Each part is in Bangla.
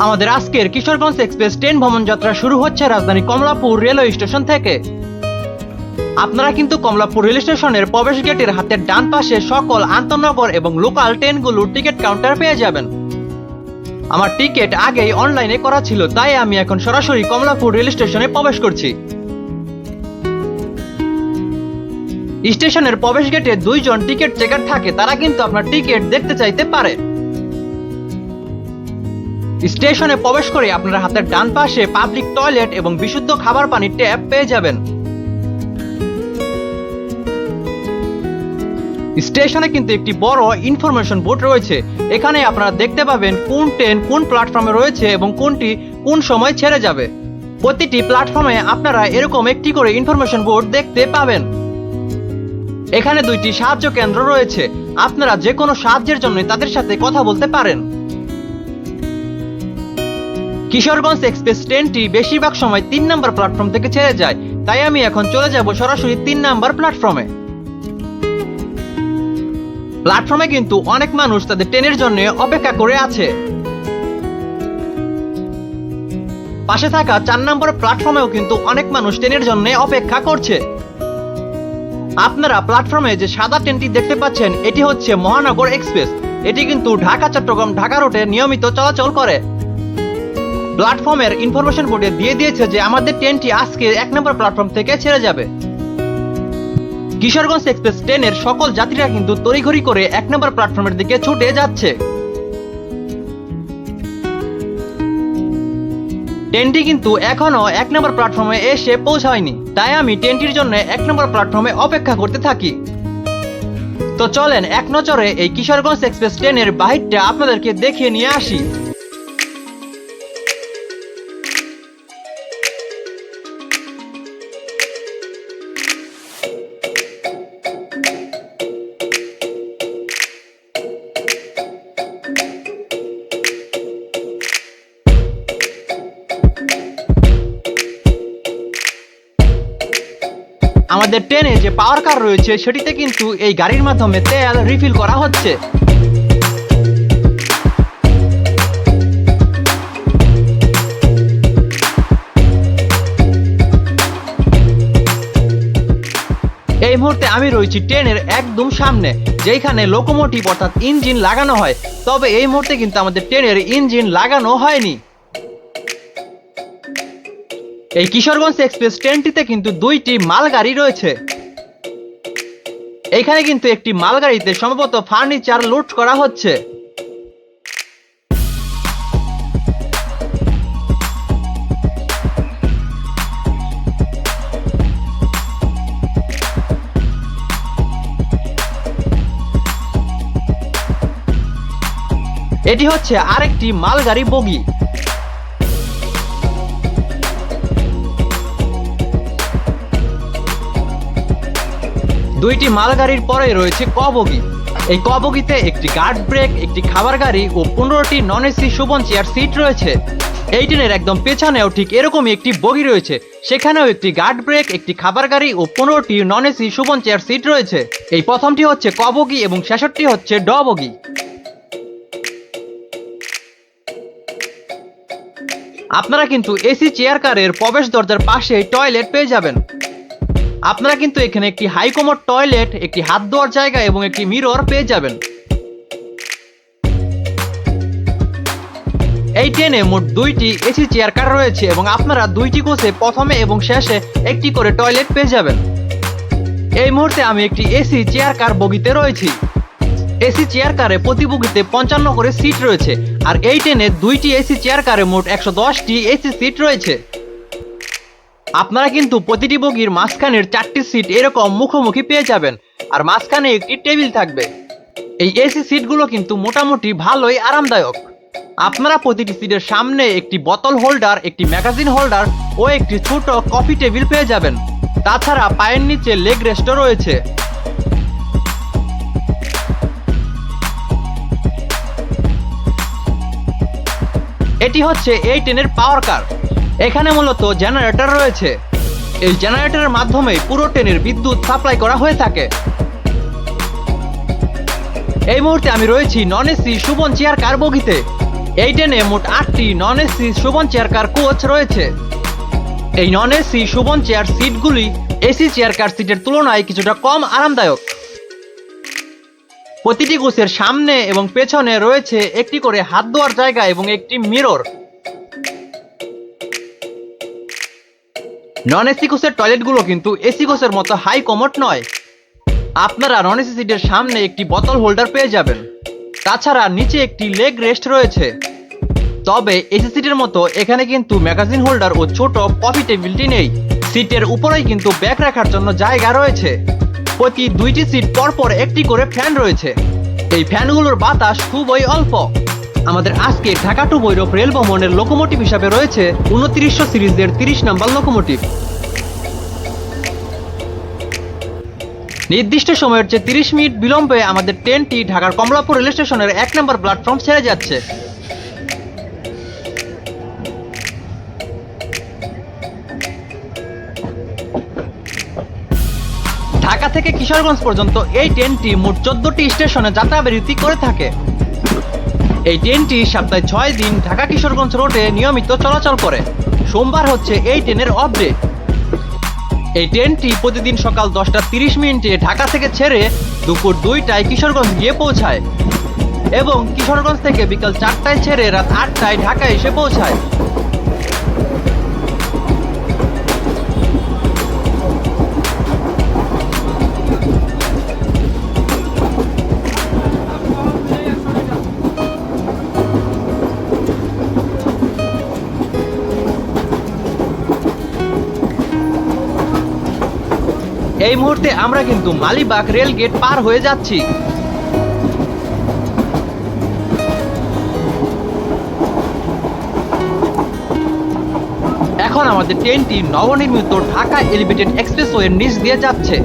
আমাদের আজকের কিশোরগঞ্জ এক্সপ্রেস ট্রেন ভ্রমণ যাত্রা শুরু হচ্ছে রাজধানী কমলাপুর রেলওয়ে স্টেশন থেকে। আপনারা কিন্তু কমলাপুর রেল স্টেশনের প্রবেশ গেটের হাতের ডান পাশে সকল আন্তনগর এবং লোকাল ট্রেনগুলোর টিকিট কাউন্টার পেয়ে যাবেন। আমার টিকিট আগেই অনলাইনে করা ছিল, তাই আমি এখন সরাসরি কমলাপুর রেল স্টেশনে প্রবেশ করছি। স্টেশনের প্রবেশ গেটে দুইজন টিকিট চেকার থাকে, তারা কিন্তু আপনার টিকিট দেখতে চাইতে পারে। স্টেশনে প্রবেশ করে আপনারা হাতের ডান পাশে পাবলিক টয়লেট এবং বিশুদ্ধ খাবার পানির ট্যাপ পেয়ে যাবেন। স্টেশনে কিন্তু একটি বড় ইনফরমেশন বোর্ড রয়েছে। এখানে আপনারা দেখতে পাবেন কোন ট্রেন কোন প্ল্যাটফর্মে রয়েছে এবং কোনটি কোন সময় ছেড়ে যাবে। প্রতিটি প্ল্যাটফর্মে আপনারা এরকম একটি করে ইনফরমেশন বোর্ড দেখতে পাবেন। এখানে দুইটি সাহায্য কেন্দ্র রয়েছে, আপনারা যে কোনো সাহায্যের জন্য তাদের সাথে কথা বলতে পারেন। কিশোরগঞ্জ এক্সপ্রেস ট্রেনটি বেশিরভাগ সময় 3 নম্বর প্ল্যাটফর্ম থেকে ছেড়ে যায়, তাই আমি এখন চলে যাব সরাসরি 3 নম্বর প্ল্যাটফর্মে। প্ল্যাটফর্মে কিন্তু অনেক মানুষ তাদের ট্রেনের জন্য অপেক্ষা করে আছে। পাশে থাকা 4 নম্বর প্ল্যাটফর্মেও কিন্তু অনেক মানুষ ট্রেনের জন্য অপেক্ষা করছে। আপনারা প্ল্যাটফর্মে যে সাদা ট্রেনটি দেখতে পাচ্ছেন, এটি হচ্ছে মহানগর এক্সপ্রেস। এটি কিন্তু ঢাকা চট্টগ্রাম ঢাকা রুটে নিয়মিত চলাচল করে। প্ল্যাটফর্মের ইনফরমেশন বোর্ডে দিয়ে দিয়েছে যে আমাদের ট্রেনটি আজকে 1 নম্বর প্ল্যাটফর্ম থেকে ছেড়ে যাবে। কিশোরগঞ্জ এক্সপ্রেস ট্রেনের সকল যাত্রীরা কিন্তু তড়িঘড়ি করে 1 নম্বর প্ল্যাটফর্মের দিকে ছুটে যাচ্ছে। ট্রেনটি কিন্তু এখনো 1 নম্বর প্ল্যাটফর্মে এসে পৌঁছায়নি, তাই আমি ট্রেনটির জন্য 1 নম্বর প্ল্যাটফর্মে অপেক্ষা করতে থাকি। তো চলেন এক নজরে এই কিশোরগঞ্জ এক্সপ্রেস ট্রেনের বাহিরটা আপনাদেরকে দেখিয়ে নিয়ে আসি। আমাদের ট্রেনে যে পাওয়ার কার রয়েছে, সেটিতে কিন্তু এই গাড়ির মাধ্যমে তেল রিফিল করা হচ্ছে। এই মুহূর্তে আমি রয়েছি ট্রেনের একদম সামনে, যেখানে লোকোমোটিভ অর্থাৎ ইঞ্জিন লাগানো হয়। তবে এই মুহূর্তে কিন্তু আমাদের ট্রেনের ইঞ্জিন লাগানো হয়নি। এই কিশোরগঞ্জ এক্সপ্রেস ট্রেনটিতে কিন্তু 2টি মালগাড়ি রয়েছে। এখানে কিন্তু একটি মালগাড়িতে সম্ভবত ফার্নিচার লোড করা হচ্ছে। এটি হচ্ছে আরেকটি মালগাড়ি বগি। দুইটি মালগাড়ির পরে রয়েছে ক বগি। এই ক বগিতে একটি গার্ড ব্রেক, একটি খাবার গাড়ি ও 15টি নন এসি শুভন চেয়ার সিট রয়েছে। এই ট্রেনের একদম পেছনেও ঠিক এরকমই একটি বগি রয়েছে, সেখানেও একটি গার্ড ব্রেক, একটি খাবার গাড়ি ও 15টি নন এসি শুভন চেয়ার সিট রয়েছে। এই প্রথমটি হচ্ছে ক বগি এবং শেষরটি হচ্ছে ড বগি। আপনারা কিন্তু এসি চেয়ার কারের প্রবেশ দরজার পাশে টয়লেট পেয়ে যাবেন। আপনারা কিন্তু এখানে একটি হাইকমোড টয়লেট, একটি হাত ধোয়ার জায়গা এবং একটি মিরর পেয়ে যাবেন। এই ট্রেনে মোট 2টি এসি চেয়ার কার রয়েছে এবং আপনারা 2টি কোচে প্রথমে এবং শেষে একটি করে টয়লেট পেয়ে যাবেন। এই মুহূর্তে আমি একটি এসি চেয়ার কার বগিতে রয়েছি। এসি চেয়ার কারে প্রতি বগিতে 55 করে সিট রয়েছে, আর এই ট্রেনে 2টি এসি চেয়ার কারে মোট 110টি এসি সিট রয়েছে। আপনারা কিন্তু প্রতিটি বগির মাঝখানের 4টি সিট এরকম মুখোমুখি পেয়ে যাবেন, আর মাঝখানে একটি টেবিল থাকবে। এই এসি সিটগুলো কিন্তু মোটামুটি ভালোই আরামদায়ক। আপনারা প্রতিটি সিটের সামনে একটি বোতল হোল্ডার, একটি ম্যাগাজিন হোল্ডার ও একটি ছোট কফি টেবিল পেয়ে যাবেন। তাছাড়া পায়ের নিচে লেগ রেস্টও রয়েছে। এটি হচ্ছে এই ট্রেনের পাওয়ার কার। এখানে মূলত জেনারেটর রয়েছে। এই জেনারেটরের মাধ্যমে পুরো ট্রেনের বিদ্যুৎ সাপ্লাই করা হয়ে থাকে। এই মুহূর্তে আমি রয়েছি নন এসি শুভন চেয়ার কার বগিতে। এই ট্রেনে মোট 8টি নন এসি শোভন চেয়ার কার কোচ রয়েছে। এই নন এসি শোভন চেয়ার সিটগুলি এসি চেয়ার কার সিটের তুলনায় কিছুটা কম আরামদায়ক। প্রতিটি কোচের সামনে এবং পেছনে রয়েছে একটি করে হাত ধোয়ার জায়গা এবং একটি মিরর। নন এসি কোচের টয়লেটগুলো কিন্তু এসি কোচের মতো হাই কমোড নয়। আপনারা নন এসি সিটের সামনে একটি বোতল হোল্ডার পেয়ে যাবেন। তাছাড়া নিচে একটি লেগ রেস্ট রয়েছে। তবে এসি সিটের মতো এখানে কিন্তু ম্যাগাজিন হোল্ডার ও ছোট কফি টেবিলটি নেই। সিটের উপরেই কিন্তু ব্যাগ রাখার জন্য জায়গা রয়েছে। প্রতি 2টি সিট পরপর একটি করে ফ্যান রয়েছে। এই ফ্যানগুলোর বাতাস খুবই অল্প। আমাদের আজকে ঢাকা টু ভৈরব রেল ভ্রমণের লোকোমোটিভ হিসাবে রয়েছে 2900 সিরিজের 30 নম্বর লোকোমোটিভ। নির্দিষ্ট সময়ের চেয়ে 30 মিনিট বিলম্বে আমাদের ট্রেনটি ঢাকার কমলাপুর রেল স্টেশনের 1 নম্বর প্ল্যাটফর্ম ছেড়ে যাচ্ছে। ঢাকা থেকে কিশোরগঞ্জ পর্যন্ত এই ট্রেনটি মোট 14টি স্টেশনে যাত্রাবিরতি করে থাকে। এই ট্রেনটি সপ্তাহে 6 দিন ঢাকা কিশোরগঞ্জ রোডে নিয়মিত চলাচল করে। সোমবার হচ্ছে এই ট্রেনের অফ ডে। এই ট্রেনটি প্রতিদিন সকাল 10:30 ঢাকা থেকে ছেড়ে দুপুর 2টায় কিশোরগঞ্জ গিয়ে পৌঁছায় এবং কিশোরগঞ্জ থেকে বিকাল 4টায় ছেড়ে রাত 8টায় ঢাকায় এসে পৌঁছায়। এই মুহূর্তে আমরা কিন্তু মালিবাগ রেল গেট পার হয়ে যাচ্ছি। এখন আমাদের ট্রেনটি নবনির্মিত ঢাকা এলিভেটেড এক্সপ্রেসওয়ের নিচ দিয়ে যাচ্ছে।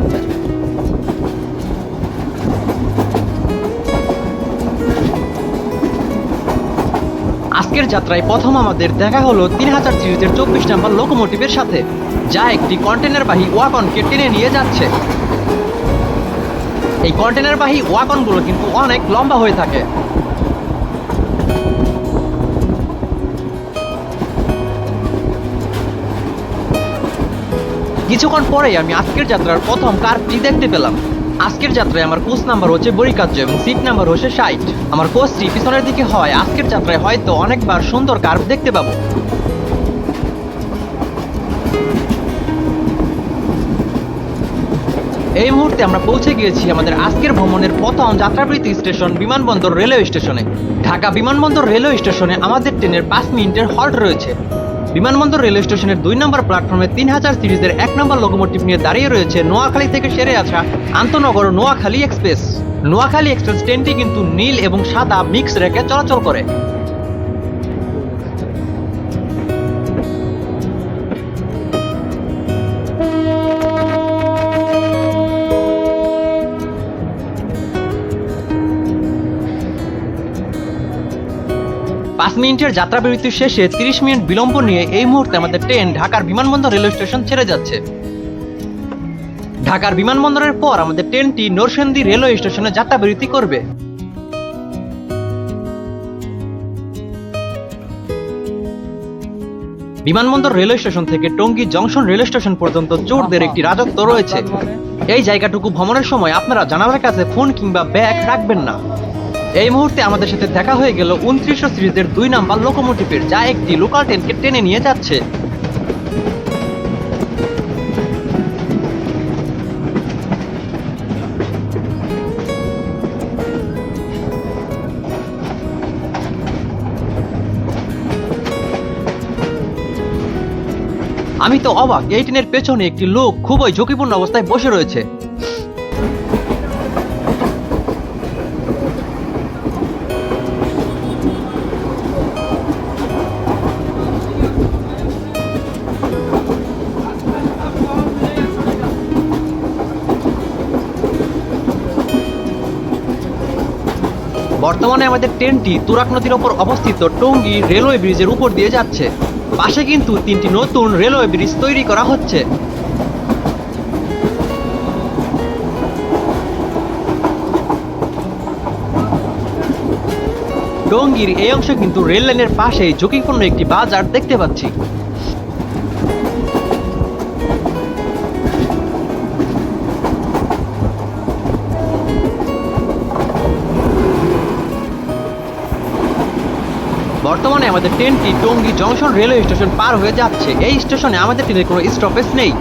আজকের যাত্রায় প্রথম আমাদের দেখা হলো 3000 সিরিজের 24 নম্বর লোকোমোটিভের সাথে, যা একটি কন্টেনারবাহী ওয়াগনকে টেনে নিয়ে যাচ্ছে। এই কন্টেনারবাহী ওয়াগনগুলো কিন্তু অনেক লম্বা হয়ে থাকে। কিছুক্ষণ পরেই আমি আজকের যাত্রার প্রথম কারটি দেখতে পেলাম। আজকের যাত্রায় আমার কোচ নাম্বার হচ্ছে বরিকার্য এবং সিট নাম্বার হচ্ছে 60। আমার কোচটি পিছনের দিকে হয় আজকের যাত্রায় হয়তো অনেকবার সুন্দর কার্ভ দেখতে পাবো। এই মুহূর্তে আমরা পৌঁছে গিয়েছি আমাদের আজকের ভ্রমণের প্রথম যাত্রাবিরতি স্টেশন বিমানবন্দর রেলওয়ে স্টেশনে। ঢাকা বিমানবন্দর রেলওয়ে স্টেশনে আমাদের ট্রেনের 5 মিনিটের হল্ট রয়েছে। বিমানবন্দর রেলওয়ে স্টেশনের 2 নম্বর প্ল্যাটফর্মে 3000 সিরিজের 1 নম্বর লোকোমোটিভ নিয়ে দাঁড়িয়ে রয়েছে নোয়াখালী থেকে সেরে আসা আন্তনগর নোয়াখালী এক্সপ্রেস। নোয়াখালী এক্সপ্রেস ট্রেনটি কিন্তু নীল এবং সাদা মিক্স রেখে চলাচল করে। পাঁচ মিনিটের যাত্রাবিরতির শেষে 30 মিনিট বিলম্ব নিয়ে এই মুহূর্তে আমাদের ট্রেন ঢাকার বিমানবন্দর রেলওয়ে স্টেশন ছেড়ে যাচ্ছে। ঢাকার বিমানবন্দরের পর আমাদের ট্রেনটি নরসিংদী রেলওয়ে স্টেশনে যাত্রাবিরতি করবে। বিমানবন্দর রেলওয়ে স্টেশন থেকে টঙ্গী জংশন রেলওয়ে স্টেশন পর্যন্ত চোরদের একটি রাজত্ব রয়েছে। এই জায়গাটুকু ভ্রমণের সময় আপনারা জানালার কাছে ফোন কিংবা ব্যাগ রাখবেন না। এই মুহূর্তে আমাদের সাথে দেখা হয়ে গেল 2900 সিরিজের 2 নম্বর লোকোমোটিভের, যা একটি লোকাল ট্রেনকে টেনে নিয়ে যাচ্ছে। আমি তো অবাক, এই ট্রেনের পেছনে একটি লোক খুবই ঝুঁকিপূর্ণ অবস্থায় বসে রয়েছে। বর্তমানে আমাদের ট্রেনটি তুরাগ নদীর ওপর অবস্থিত টঙ্গী রেলওয়ে ব্রিজের উপর দিয়ে যাচ্ছে। পাশে কিন্তু 3টি নতুন রেলওয়ে ব্রিজ তৈরি করা হচ্ছে। টঙ্গীর এই অংশে কিন্তু রেল লাইনের পাশেই ঝুঁকিপূর্ণ একটি বাজার দেখতে পাচ্ছি। বর্তমানে আমাদের ট্রেনটি টঙ্গী জংশন রেলওয়ে স্টেশন পার হয়ে যাচ্ছে। এই স্টেশনে আমাদের ট্রেনের কোনো স্টপেজ নেই।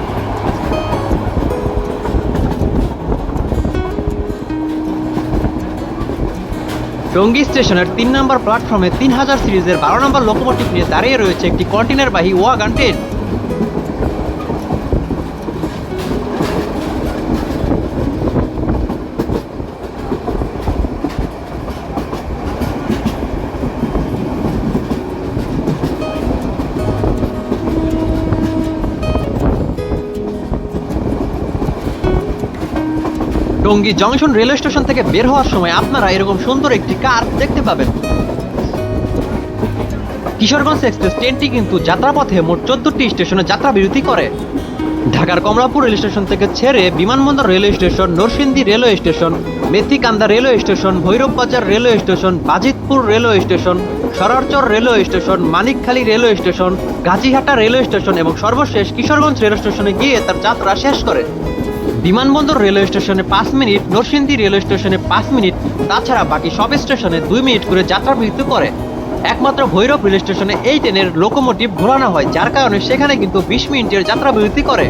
টঙ্গী স্টেশনের ৩ নম্বর প্ল্যাটফর্মে ৩০০০ সিরিজের ১২ নম্বর লোকোমোটিভ নিয়ে দাঁড়িয়ে রয়েছে একটি কন্টেনারবাহী wagon train. Tongi junction railway station থেকে বের হওয়ার সময় আপনারা এরকম সুন্দর একটি কার দেখতে পাবেন। কিশোরগঞ্জ এক্সপ্রেস ট্রেনটি কিন্তু যাত্রাপথে মোট ১৪টি স্টেশনে যাত্রা বিরতি করে। ঢাকার কমলাপুর রেল স্টেশন থেকে ছেড়ে Bimanbandar railway station, Narsingdi railway station, Methikanda railway station, Bhairabbazar railway station, Bajitpur railway station, Sararchar railway station, Manikkhali railway station, Gazihata railway station এবং সর্বশেষ কিশোরগঞ্জ রেল স্টেশনে গিয়ে তার যাত্রা শেষ করে। বিমানবন্দর রেলওয়ে স্টেশনে ৫ মিনিট, নরসিংদী রেলওয়ে স্টেশনে ৫ মিনিট, তাছাড়া বাকি সব স্টেশনে ২ মিনিট করে যাত্রা বিরতি করে। একমাত্র ভৈরব রেল স্টেশনে এই ট্রেনের লোকোমোটিভ ঘোরানো হয়, যার কারণে সেখানে কিন্তু ২০ মিনিটের যাত্রা বিরতি করে।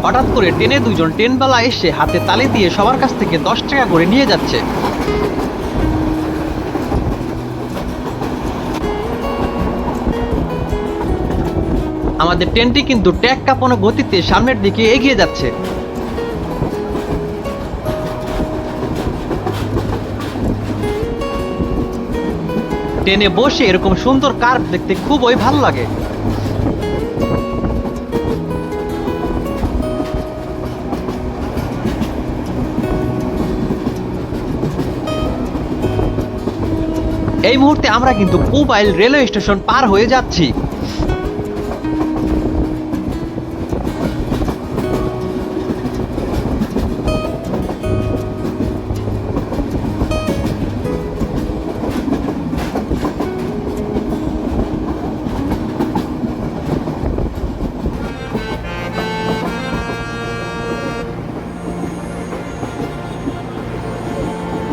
হঠাৎ করে ট্রেনে দুজন ট্রেনবালা এসে হাতে তালি দিয়ে সবার কাছ থেকে ১০ টাকা করে নিয়ে যাচ্ছে। আমাদের ট্রেনটি কিন্তু ট্যাক কাঁপানো গতিতে সামনের দিকে এগিয়ে যাচ্ছে। ট্রেনে বসে এরকম সুন্দর কার্ভ দেখতে খুবই ভালো লাগে। এই মুহূর্তে আমরা কিন্তু পুবাইল রেলওয়ে স্টেশন পার হয়ে যাচ্ছি।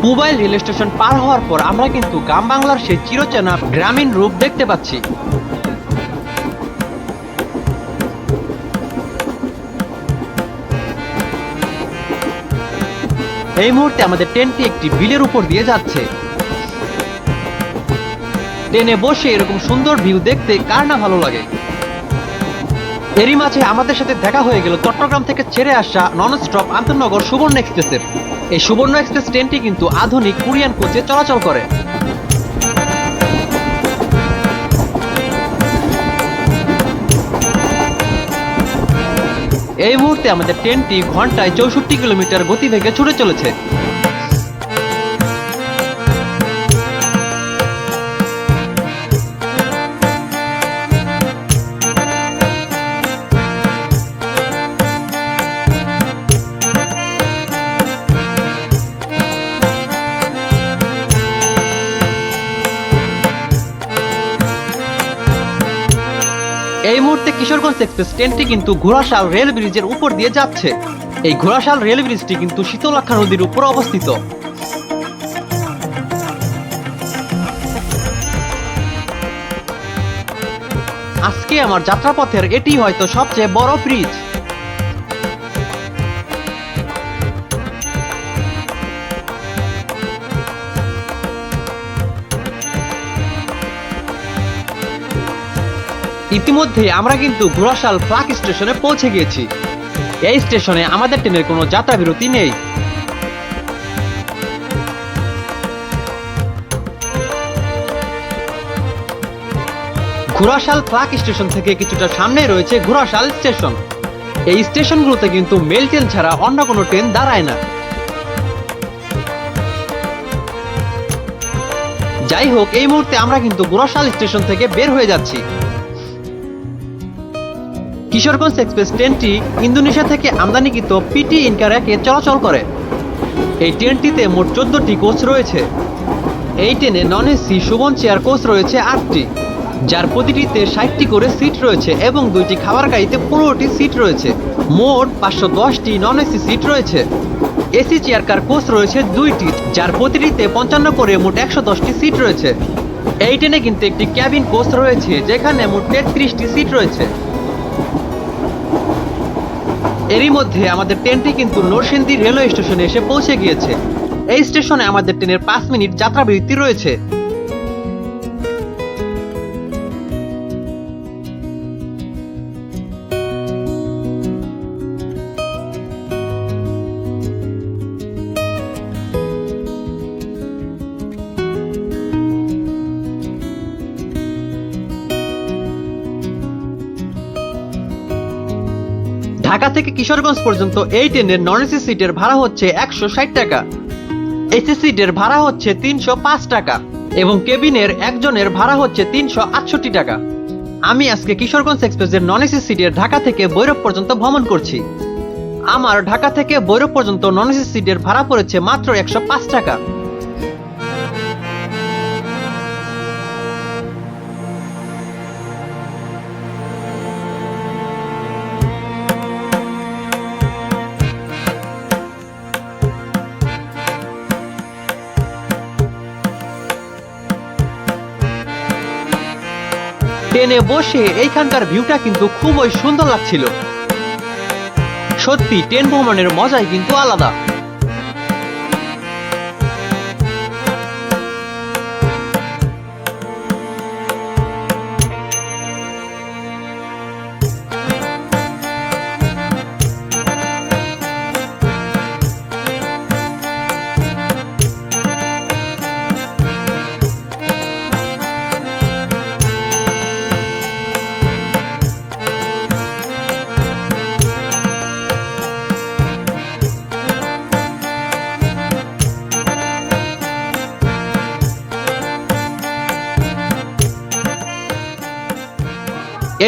পুবাইল রেল স্টেশন পার হওয়ার পর আমরা কিন্তু গ্রাম বাংলার সেই চিরচেনা গ্রামীণ রূপ দেখতে পাচ্ছি। এই মুহূর্তে আমাদের ট্রেনটি একটি বিলের উপর দিয়ে যাচ্ছে। ট্রেনে বসে এরকম সুন্দর ভিউ দেখতে কার না ভালো লাগে। এরই মাঝে আমাদের সাথে দেখা হয়ে গেল চট্টগ্রাম থেকে ছেড়ে আসা নন স্টপ আন্তনগর সুবর্ণ এক্সপ্রেসের। এই সুবর্ণ এক্সপ্রেস ট্রেনটি কিন্তু আধুনিক কোরিয়ান কোচে চলাচল করে। এই মুহূর্তে আমাদের ট্রেনটি ঘন্টায় ৬৪ কিলোমিটার গতিবেগে ছুটে চলেছে। এই মুহূর্তে কিশোরগঞ্জ এক্সপ্রেস ট্রেনটি কিন্তু ঘোড়াশাল রেল ব্রিজের উপর দিয়ে যাচ্ছে। এই ঘোড়াশাল রেল ব্রিজটি কিন্তু শীতলক্ষ্যা নদীর উপর অবস্থিত। আজকে আমার যাত্রাপথের এটি হয়তো সবচেয়ে বড় ব্রিজ। ইতিমধ্যে আমরা কিন্তু ঘোড়াশাল ফ্লাক স্টেশনে পৌঁছে গিয়েছি। এই স্টেশনে আমাদের ট্রেনের কোনো যাত্রা বিরতি নেই। ঘোড়াশাল ফ্লাক স্টেশন থেকে কিছুটা সামনে রয়েছে ঘোড়াশাল স্টেশন। এই স্টেশনগুলোতে কিন্তু মেল ট্রেন ছাড়া অন্য কোনো ট্রেন দাঁড়ায় না। যাই হোক, এই মুহূর্তে আমরা কিন্তু ঘোড়াশাল স্টেশন থেকে বের হয়ে যাচ্ছি। কিশোরগঞ্জ এক্সপ্রেস ট্রেনটি ইন্দোনেশিয়া থেকে আমদানিকৃত পিটি ইনকা র্যাকে চলাচল করে। এই ট্রেনটিতে মোট 14টি কোচ রয়েছে। এই ট্রেনে non AC Shovan chair coach রয়েছে 8টি, যার প্রতিটিতে 60টি করে সিট রয়েছে এবং 2টি খাবার গাড়িতে 15টি সিট রয়েছে। মোট 510টি নন এসি সিট রয়েছে। এসি চেয়ার কার কোচ রয়েছে 2টি, যার প্রতিটিতে 55 করে মোট 110টি সিট রয়েছে। এই ট্রেনে কিন্তু একটি ক্যাবিন কোচ রয়েছে, যেখানে মোট 33টি সিট রয়েছে। এরই মধ্যে আমাদের ট্রেনটি কিন্তু নরসিংদী রেলওয়ে স্টেশনে এসে পৌঁছে গিয়েছে। এই স্টেশনে আমাদের ট্রেনের 5 মিনিট যাত্রা বিরতি রয়েছে। ঢাকা থেকে কিশোরগঞ্জ পর্যন্ত এই ট্রেনের নন এসি সিটের ভাড়া হচ্ছে 160 টাকা, এসি সিটের ভাড়া হচ্ছে 305 টাকা এবং কেবিনের একজনের ভাড়া হচ্ছে 368 টাকা। আমি আজকে কিশোরগঞ্জ এক্সপ্রেসের নন এসি সিটের ঢাকা থেকে ভৈরব পর্যন্ত ভ্রমণ করছি। আমার ঢাকা থেকে ভৈরব পর্যন্ত নন এসি সিটের ভাড়া পড়েছে মাত্র 105 টাকা। ট্রেনে বসে এইখানকার ভিউটা কিন্তু খুবই সুন্দর লাগছিল। সত্যি ট্রেন ভ্রমণের মজাই কিন্তু আলাদা।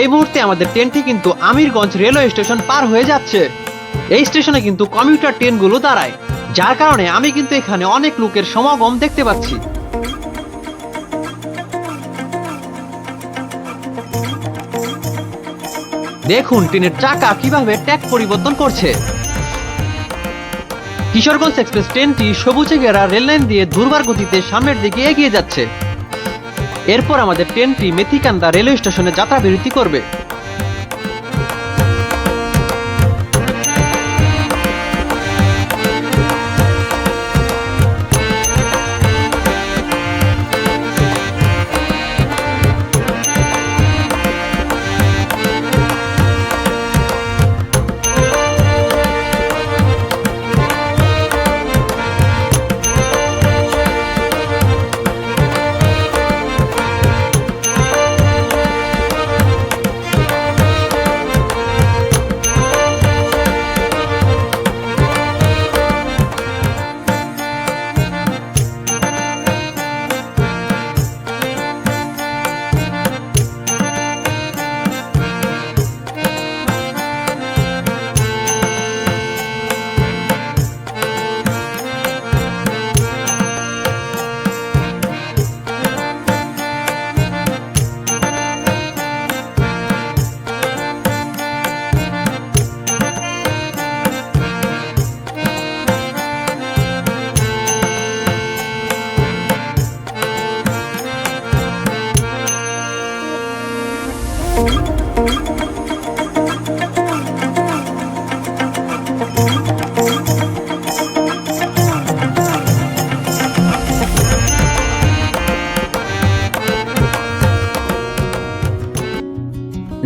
এই মুহূর্তে আমাদের ট্রেনটি কিন্তু আমিরগঞ্জ রেলওয়ে স্টেশন পার হয়ে যাচ্ছে। এই স্টেশনে কিন্তু কমিউটার ট্রেনগুলো দাঁড়ায়, যার কারণে আমি কিন্তু এখানে অনেক লোকের সমাগম দেখতে পাচ্ছি। দেখুন ট্রেনের চাকা কিভাবে ট্র্যাক পরিবর্তন করছে। কিশোরগঞ্জ এক্সপ্রেস ট্রেনটি সবুজে ঘেরা রেললাইন দিয়ে দুর্বার গতিতে সামনের দিকে এগিয়ে যাচ্ছে। এরপর আমাদের ট্রেনটি মেথিকান্দা রেলওয়ে স্টেশনে যাত্রা বিরতি করবে।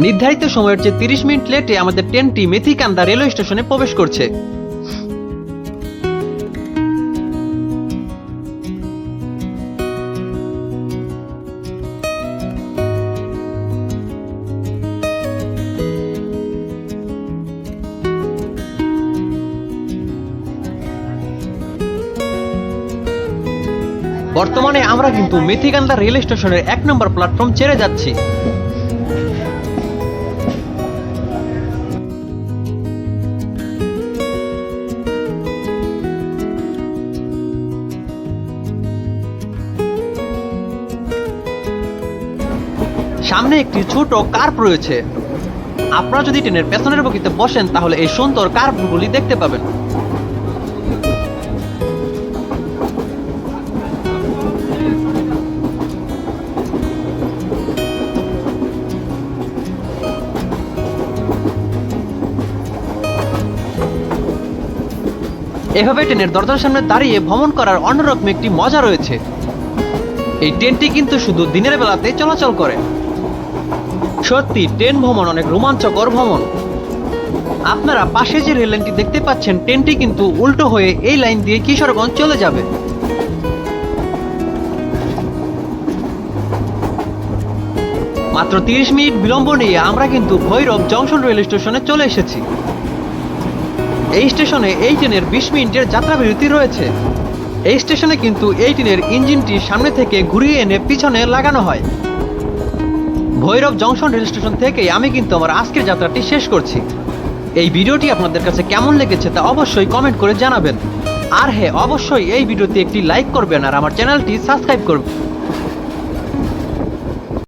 নির্ধারিত সময়ের চেয়ে 30 মিনিট লেটে আমাদের ট্রেনটি মেথিকান্দা রেলওয়ে স্টেশনে প্রবেশ করছে। বর্তমানে আমরা কিন্তু মেথিকান্দা রেল স্টেশনের 1 নম্বর প্ল্যাটফর্ম ছেড়ে যাচ্ছি। সামনে একটি ছোট কার্ভ রয়েছে। আপনারা যদি ট্রেনের পেছনের বগিতে বসেন তাহলে এই সুন্দর কার্ভগুলি দেখতে পাবেন। এভাবে ট্রেনের দরজার সামনে দাঁড়িয়ে ভ্রমণ করার অন্যরকম একটি মজা রয়েছে। এই ট্রেনটি কিন্তু শুধু দিনের বেলাতে চলাচল করে। সত্যি ট্রেন ভ্রমণ অনেক রোমাঞ্চকর ভ্রমণ। আপনারা পাশে যে রেল লাইনটি দেখতে পাচ্ছেন, ট্রেনটি কিন্তু উল্টো হয়ে এই লাইন দিয়ে কিশোরগঞ্জ চলে যাবে। মাত্র 30 মিনিট বিলম্ব নিয়ে আমরা কিন্তু ভৈরব জংশন রেল স্টেশনে চলে এসেছি। এই স্টেশনে এই ট্রেনের 20 মিনিটের যাত্রা বিরতি রয়েছে। এই স্টেশনে কিন্তু এই ট্রেনের ইঞ্জিনটি সামনে থেকে ঘুরিয়ে এনে পিছনে লাগানো হয়। ভৈরব জংশন রেল স্টেশন থেকে আমি কিন্তু আমার আজকের যাত্রাটি শেষ করছি। এই ভিডিওটি আপনাদের কাছে কেমন লেগেছে তা অবশ্যই কমেন্ট করে জানাবেন। আর হ্যাঁ, অবশ্যই এই ভিডিওতে একটি লাইক করবেন আর আমার চ্যানেলটি সাবস্ক্রাইব করবেন।